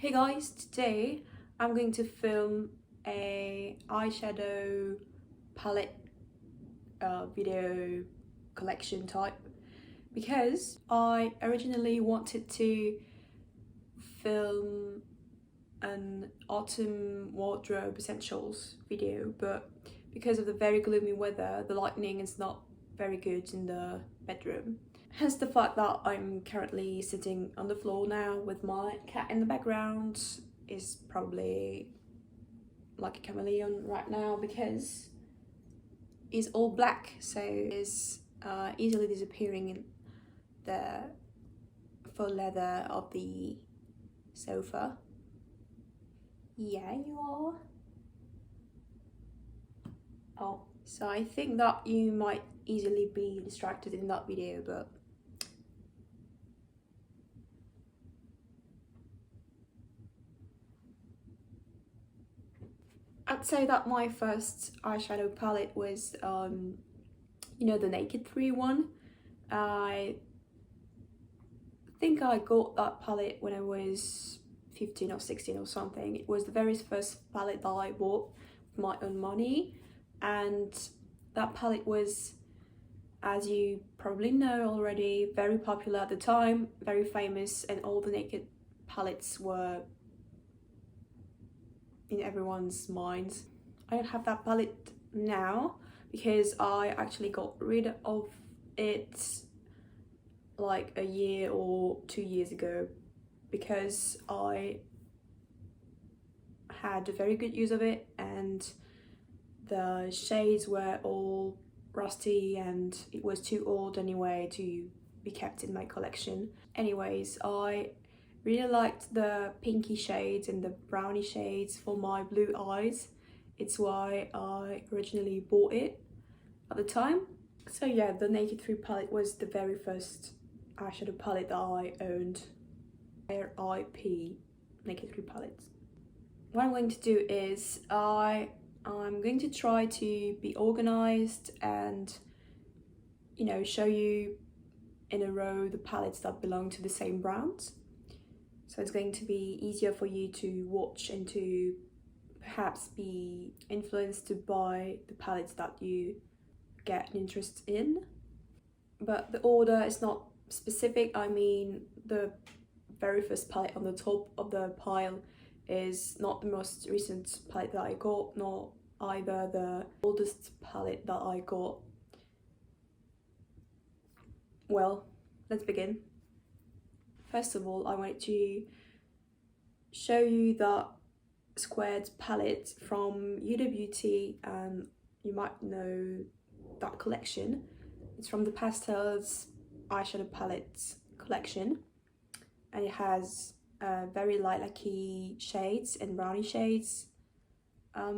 Hey guys, today I'm going to film a eyeshadow palette video collection type because I originally wanted to film an autumn wardrobe essentials video, but because of the very gloomy weather, the lighting is not very good in the bedroom. Hence the fact that I'm currently sitting on the floor now with my cat in the background is probably like a chameleon right now because it's all black, so it's easily disappearing in the faux leather of the sofa. Yeah, you are. Oh, so I think that you might easily be distracted in that video, but I'd say that my first eyeshadow palette was, you know, the Naked 3 one. I think I got that palette when I was 15 or 16 or something. It was the very first palette that I bought with my own money, and that palette was, as you probably know already, very popular at the time, very famous, and all the Naked palettes were in everyone's minds. I don't have that palette now because I actually got rid of it like a year or 2 years ago because I had a very good use of it and the shades were all rusty and it was too old anyway to be kept in my collection. Anyways, I really liked the pinky shades and the brownie shades for my blue eyes. It's why I originally bought it at the time. So yeah, the Naked 3 palette was the very first eyeshadow palette that I owned. RIP Naked 3 palettes. What I'm going to do is I'm going to try to be organized and, you know, show you in a row the palettes that belong to the same brands. So it's going to be easier for you to watch and to perhaps be influenced to buy the palettes that you get an interest in. But the order is not specific. I mean, the very first palette on the top of the pile is not the most recent palette that I got, nor either the oldest palette that I got. Well, let's begin. First of all, I wanted to show you the squared palette from Huda Beauty, and you might know that collection. It's from the Pastels eyeshadow palette collection, and it has very lilac-y shades and brownie shades. I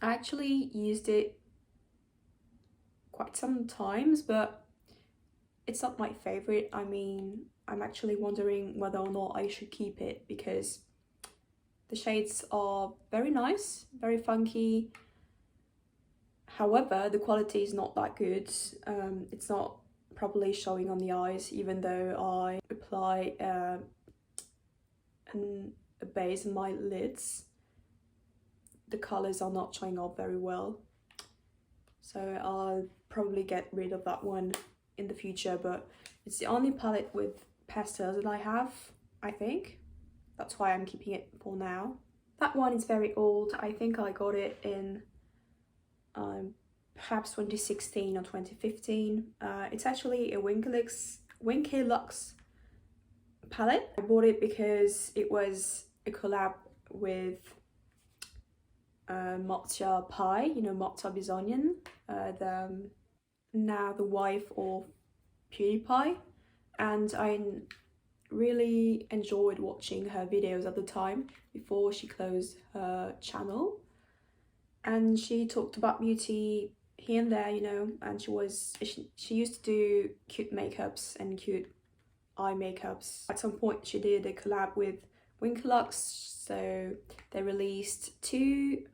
actually used it quite some times, but it's not my favorite. I mean, I'm actually wondering whether or not I should keep it because the shades are very nice, very funky. However, the quality is not that good. It's not properly showing on the eyes, even though I apply a base in my lids. The colors are not showing up very well, so I'll probably get rid of that one in the future, but it's the only palette with pastels that I have, I think. That's why I'm keeping it for now. That one is very old. I think I got it in perhaps 2016 or 2015. It's actually a Winkey palette. I bought it because it was a collab with Matcha Pie, you know, Matcha Bizonian, now the wife of PewDiePie, and I really enjoyed watching her videos at the time before she closed her channel. And she talked about beauty here and there, you know, and she used to do cute makeups and cute eye makeups. At some point she did a collab with Winkelux, so they released two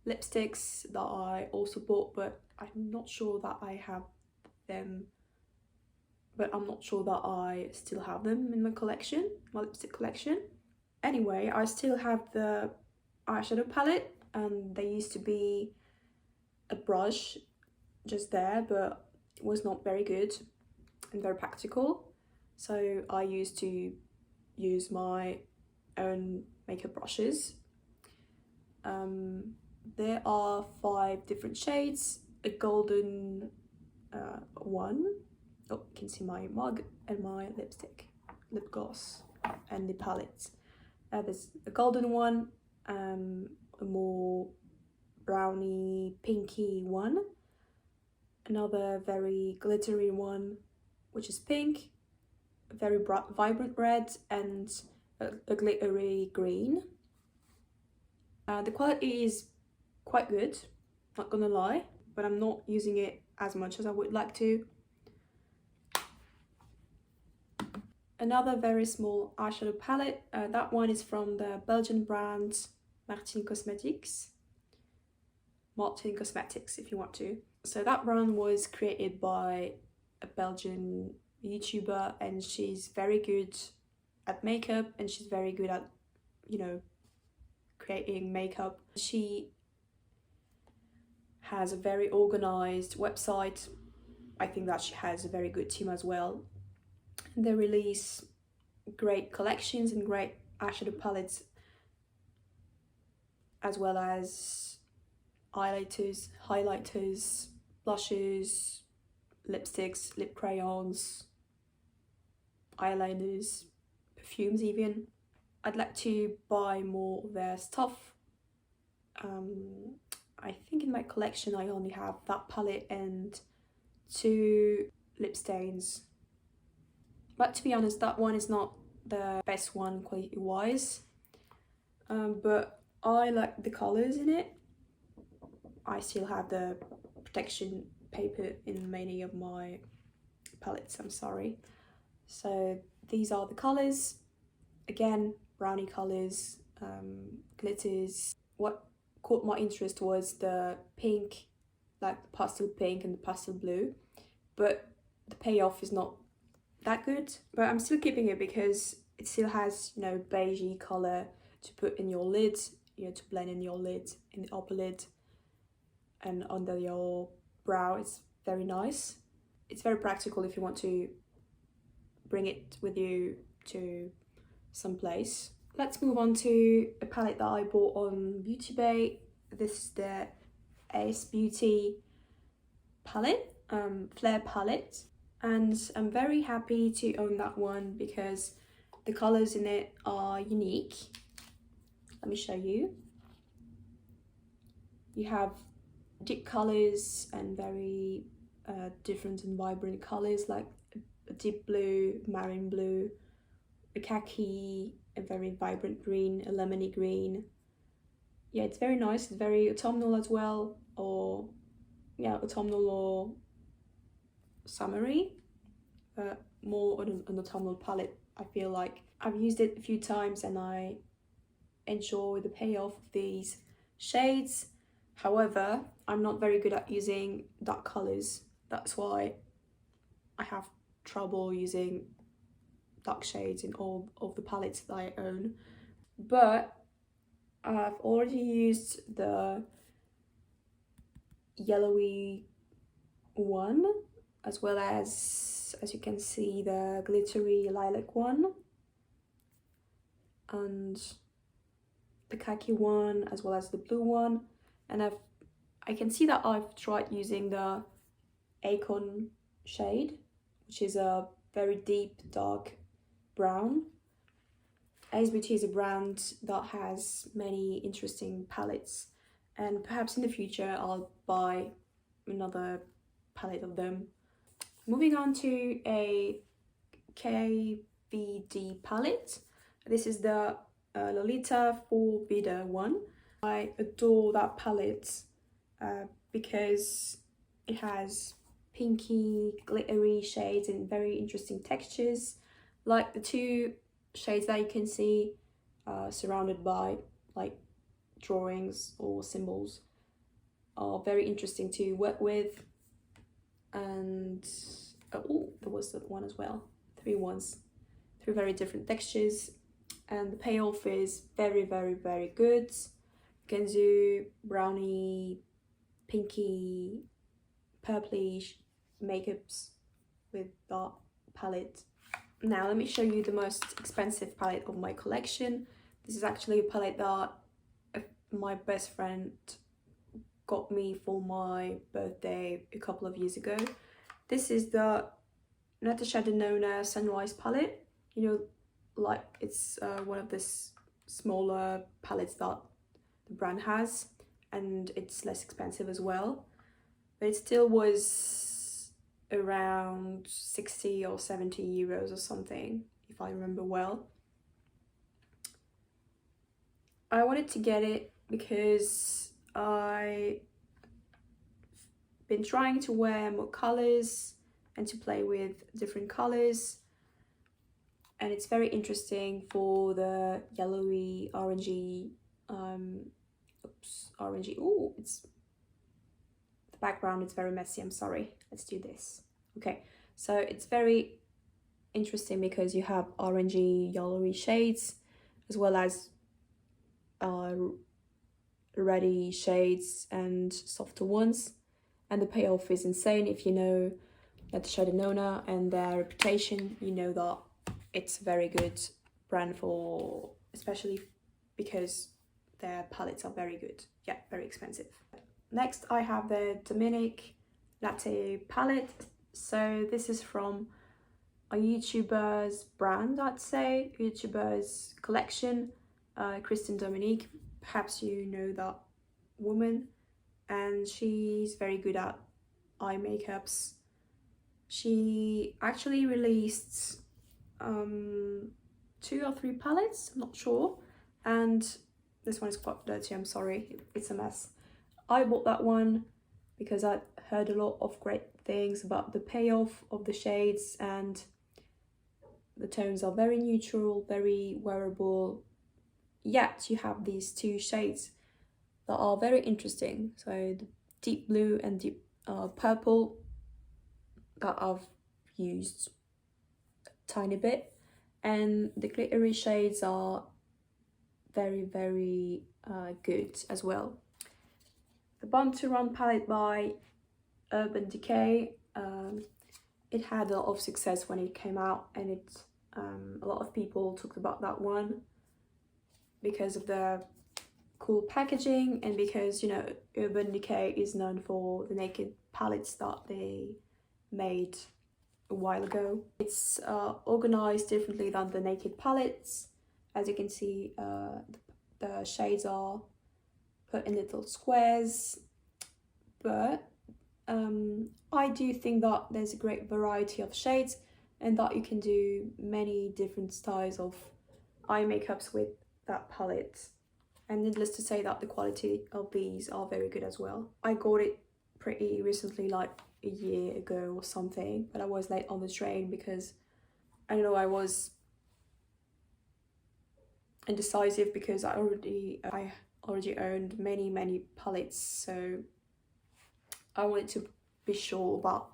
lipsticks that I also bought, but I'm not sure that I have them but I'm not sure that I still have them in my collection, my lipstick collection. Anyway, I still have the eyeshadow palette, and there used to be a brush just there, but it was not very good and very practical, so I used to use my own makeup brushes. There are 5 different shades, a golden one. Oh, you can see my mug and my lipstick, lip gloss, and the palette. There's a golden one, a more browny, pinky one, another very glittery one, which is pink, a very vibrant red, and a glittery green. The quality is quite good, not gonna lie, but I'm not using it as much as I would like to. Another very small eyeshadow palette, that one is from the Belgian brand martine Cosmetics if you want to. So that brand was created by a Belgian YouTuber, and she's very good at makeup, and she's very good at, you know, creating makeup. She has a very organized website. I think that she has a very good team as well. They release great collections and great eyeshadow palettes, as well as highlighters, blushes, lipsticks, lip crayons, eyeliners, perfumes even. I'd like to buy more of their stuff. I think in my collection I only have that palette and 2 lip stains. But to be honest, that one is not the best one quality wise. But I like the colours in it. I still have the protection paper in many of my palettes, I'm sorry. So these are the colours. Again, brownie colours, glitters. What caught my interest was the pink, like the pastel pink and the pastel blue, but the payoff is not that good. But I'm still keeping it because it still has, you know, beigey colour to put in your lid, you know, to blend in your lid, in the upper lid and under your brow. It's very nice. It's very practical if you want to bring it with you to some place. Let's move on to a palette that I bought on Beauty Bay. This is the Ace Beauty palette, Flare palette, and I'm very happy to own that one because the colours in it are unique. Let me show you. You have deep colours and very different and vibrant colours, like a deep blue, marine blue, a khaki, a very vibrant green, a lemony green. Yeah, it's very nice. It's very autumnal as well, or yeah, autumnal or summery, but more on an autumnal palette. I feel like I've used it a few times and I enjoy the payoff of these shades. However, I'm not very good at using dark colours. That's why I have trouble using dark shades in all of the palettes that I own. But I've already used the yellowy one, as well as you can see, the glittery lilac one, and the khaki one, as well as the blue one. And I can see that I've tried using the Acorn shade, which is a very deep dark brown. Ace Beauty is a brand that has many interesting palettes, and perhaps in the future I'll buy another palette of them. Moving on to a KVD palette. This is the Lolita 4 Bidder one. I adore that palette because it has pinky, glittery shades and very interesting textures, like the 2 shades that you can see surrounded by like drawings or symbols are very interesting to work with. And Oh, there was that one as well. 3 ones, 3 very different textures, and the payoff is very, very, very good. Genzu, brownie, pinky, purplish makeups with that palette. Now let me show you the most expensive palette of my collection. This is actually a palette that my best friend got me for my birthday a couple of years ago. This is the Natasha Denona Sunrise palette. You know, like it's one of the smaller palettes that the brand has, and it's less expensive as well, but it still was around 60 or 70 euros or something, if I remember well. I wanted to get it because I've been trying to wear more colors and to play with different colors, and it's very interesting for the yellowy, orangey, orangey. Oh, it's the background is very messy, I'm sorry. Let's do this. Okay, so it's very interesting because you have orangey, yellowy shades as well as reddy shades and softer ones, and the payoff is insane. If you know Natasha Denona and their reputation, you know that it's a very good brand for, especially because their palettes are very good. Yeah, very expensive. Next I have the Dominic Latte palette. So this is from a YouTuber's brand, I'd say, YouTuber's collection, Kristen Dominique. Perhaps you know that woman, and she's very good at eye makeups. She actually released 2 or 3 palettes, I'm not sure, and this one is quite dirty, I'm sorry, it's a mess. I bought that one because I heard a lot of great things about the payoff of the shades, and the tones are very neutral, very wearable, yet you have these 2 shades that are very interesting. So the deep blue and deep purple that I've used a tiny bit, and the glittery shades are very, very good as well. The Born to Run palette by Urban Decay, it had a lot of success when it came out, and a lot of people talked about that one because of the cool packaging, and because, you know, Urban Decay is known for the naked palettes that they made a while ago. It's organized differently than the naked palettes. As you can see, the shades are put in little squares, but I do think that there's a great variety of shades and that you can do many different styles of eye makeups with that palette. And needless to say that the quality of these are very good as well. I got it pretty recently, like a year ago or something, but I was late on the train because I don't know, I was indecisive because I already owned many palettes, so I wanted to be sure about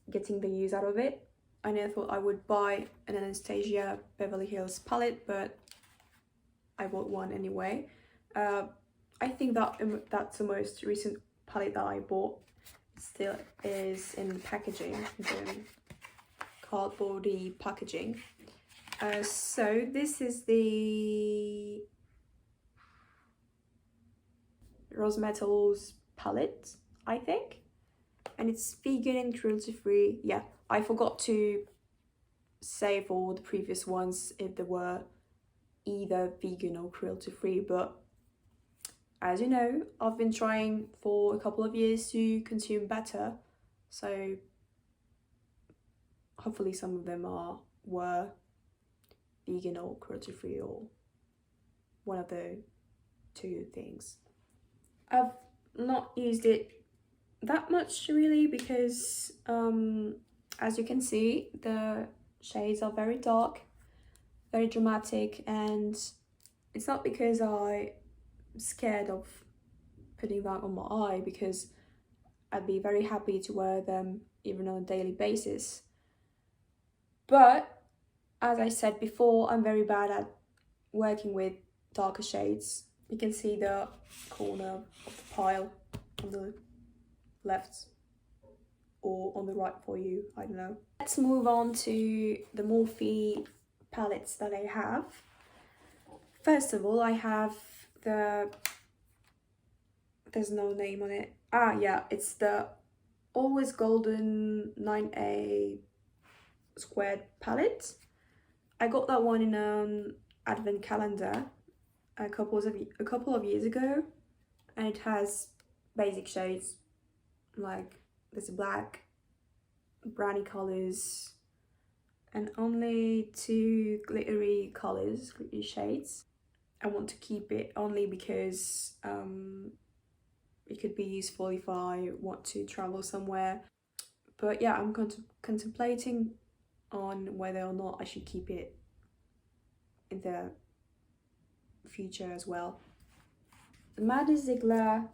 getting the use out of it. I never thought I would buy an Anastasia Beverly Hills palette, but I bought one anyway. I think that that's the most recent palette that I bought. Still is in the packaging, the cardboardy packaging. So this is the Rose Metals palette, I think, and it's vegan and cruelty free. Yeah, I forgot to say for the previous ones if they were either vegan or cruelty free, but as you know, I've been trying for a couple of years to consume better, so hopefully some of them were vegan or cruelty free, or one of the 2 things. I've not used it that much really because as you can see, the shades are very dark, very dramatic, and it's not because I'm scared of putting that on my eye, because I'd be very happy to wear them even on a daily basis. But as I said before, I'm very bad at working with darker shades. You can see the corner of the pile on the left or on the right for you, I don't know. Let's move on to the Morphe palettes that I have. First of all, I have there's no name on it. Ah, yeah, it's the Always Golden 9A squared palette. I got that one in an advent calendar a couple of years ago, and it has basic shades like there's black, brownie colors, and only 2 glittery shades. I want to keep it only because it could be useful if I want to travel somewhere. But yeah, I'm contemplating on whether or not I should keep it in the future as well. The Maddie Ziegler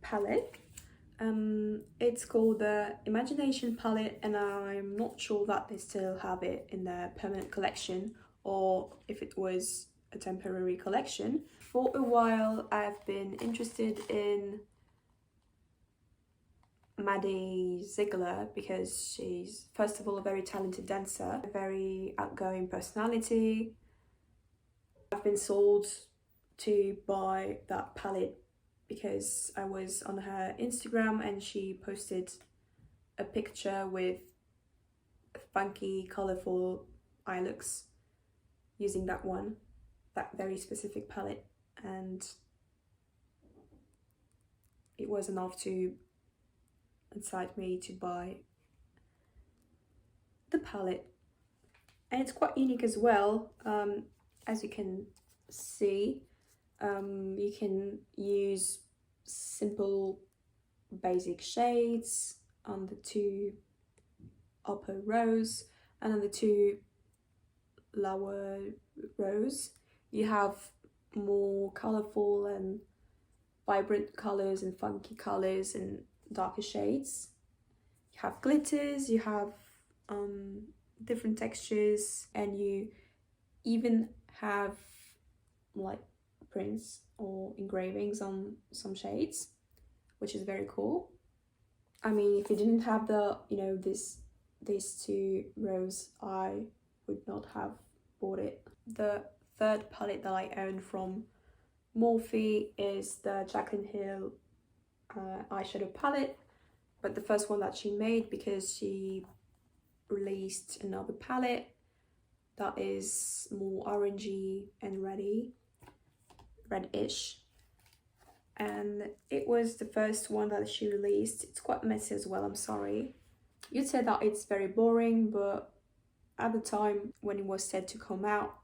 palette, it's called the Imagination palette, and I'm not sure that they still have it in their permanent collection or if it was a temporary collection. For a while I've been interested in Maddie Ziegler because she's first of all a very talented dancer, a very outgoing personality. I've been sold to buy that palette because I was on her Instagram and she posted a picture with funky, colourful eye looks using that very specific palette, and it was enough to incite me to buy the palette. And it's quite unique as well. As you can see, you can use simple basic shades on the 2 upper rows, and on the 2 lower rows you have more colorful and vibrant colors and funky colors and darker shades. You have glitters, you have different textures, and you even have like prints or engravings on some shades, which is very cool. I mean, if you didn't have the, these 2 rows, I would not have bought it. The third palette that I own from Morphe is the Jaclyn Hill eyeshadow palette, but the first one that she made, because she released another palette that is more orangey and reddish, and it was the first one that she released. It's quite messy as well, I'm sorry. You'd say that it's very boring, but at the time when it was said to come out,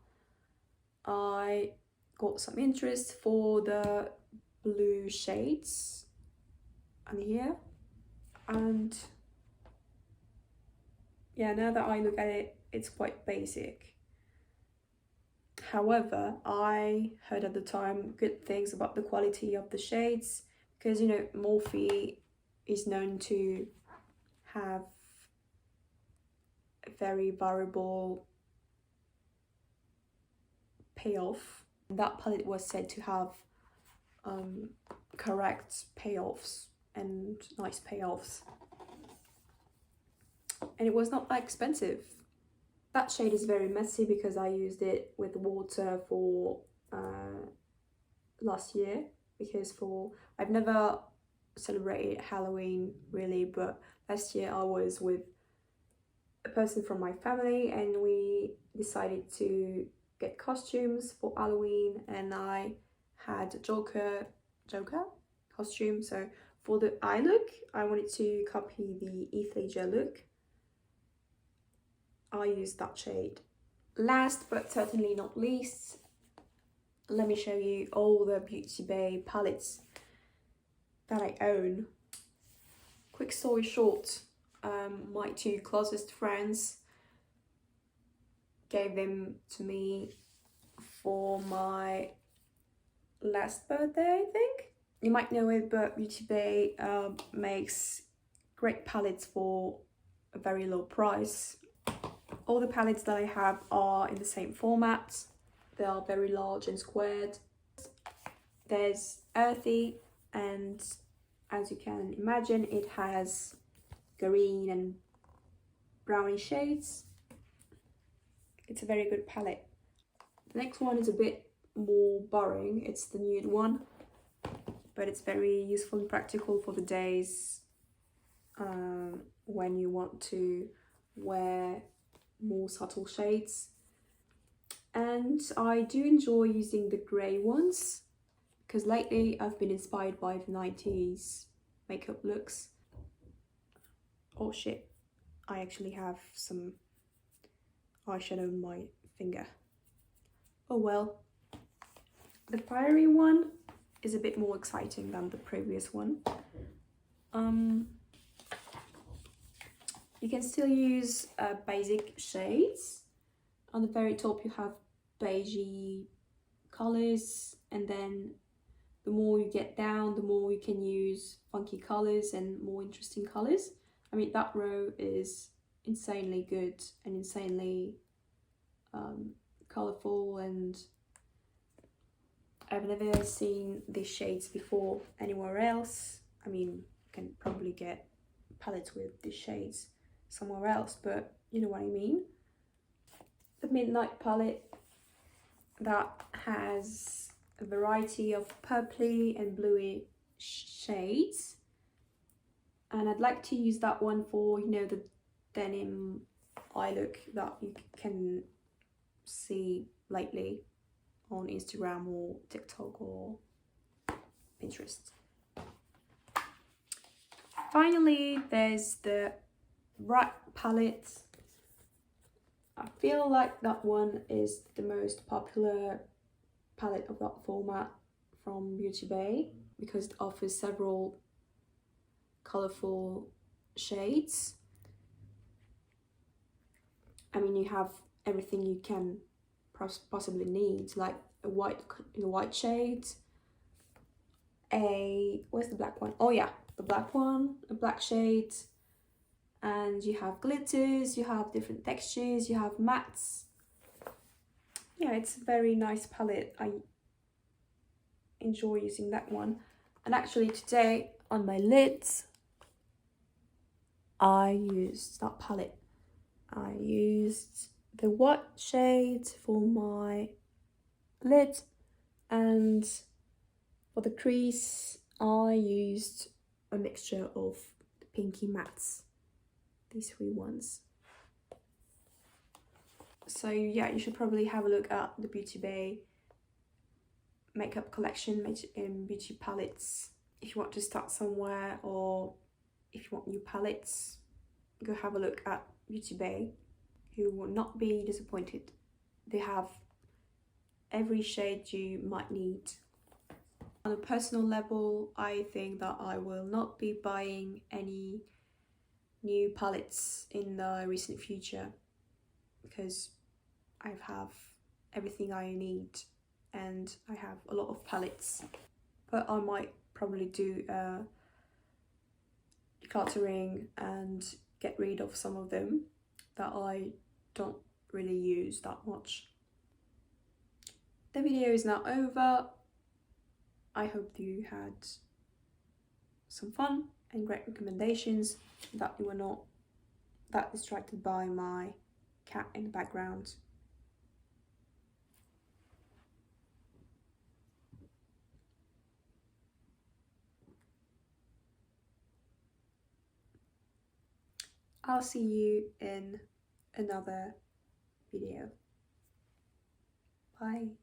I got some interest for the blue shades on here, and yeah, now that I look at it, it's quite basic. However, I heard at the time good things about the quality of the shades, because Morphe is known to have a very variable payoff. That palette was said to have correct payoffs and nice payoffs, and it was not that expensive. That shade is very messy because I used it with water for last year, because I've never celebrated Halloween really, but last year I was with a person from my family and we decided to get costumes for Halloween, and I had a Joker costume. So for the eye look, I wanted to copy the Heath Ledger look. I used that shade. Last but certainly not least, let me show you all the Beauty Bay palettes that I own. Quick story short, my 2 closest friends gave them to me for my last birthday, I think. You might know it, but Beauty Bay makes great palettes for a very low price. All the palettes that I have are in the same format. They are very large and squared. There's earthy, and as you can imagine, it has green and browny shades. It's a very good palette. The next one is a bit more boring. It's the nude one, but it's very useful and practical for the days when you want to wear more subtle shades. And I do enjoy using the grey ones because lately I've been inspired by the 90s makeup looks. Oh shit, I actually have some eyeshadow on my finger. Oh well. The fiery one is a bit more exciting than the previous one. You can still use basic shades. On the very top you have beigey colours, and then the more you get down, the more you can use funky colours and more interesting colours. I mean, that row is insanely good and insanely colourful, and I've never seen these shades before anywhere else. I mean, you can probably get palettes with these shades somewhere else, but you know what I mean. The Midnight palette that has a variety of purpley and bluey shades, and I'd like to use that one for, you know, the denim eye look that you can see lately on Instagram or TikTok or Pinterest. Finally, there's the Rat palette. I feel like that one is the most popular palette of that format from Beauty Bay because it offers several colourful shades. I mean, you have everything you can possibly need, like a white shade, where's the black one? Oh yeah, the black one, a black shade, and you have glitters, you have different textures, you have mattes. Yeah, it's a very nice palette. I enjoy using that one. And actually today on my lids I used that palette. I used the white shade for my lid, and for the crease I used a mixture of the pinky mattes, these three ones. So yeah, you should probably have a look at the Beauty Bay makeup collection in beauty palettes if you want to start somewhere, or if you want new palettes, go have a look at Beauty Bay. You will not be disappointed. They have every shade you might need. On a personal level, I think that I will not be buying any new palettes in the recent future because I have everything I need and I have a lot of palettes. But I might probably do decluttering and get rid of some of them that I don't really use that much. The video is now over. I hope you had some fun and great recommendations, that you were not that distracted by my cat in the background. I'll see you in another video. Bye.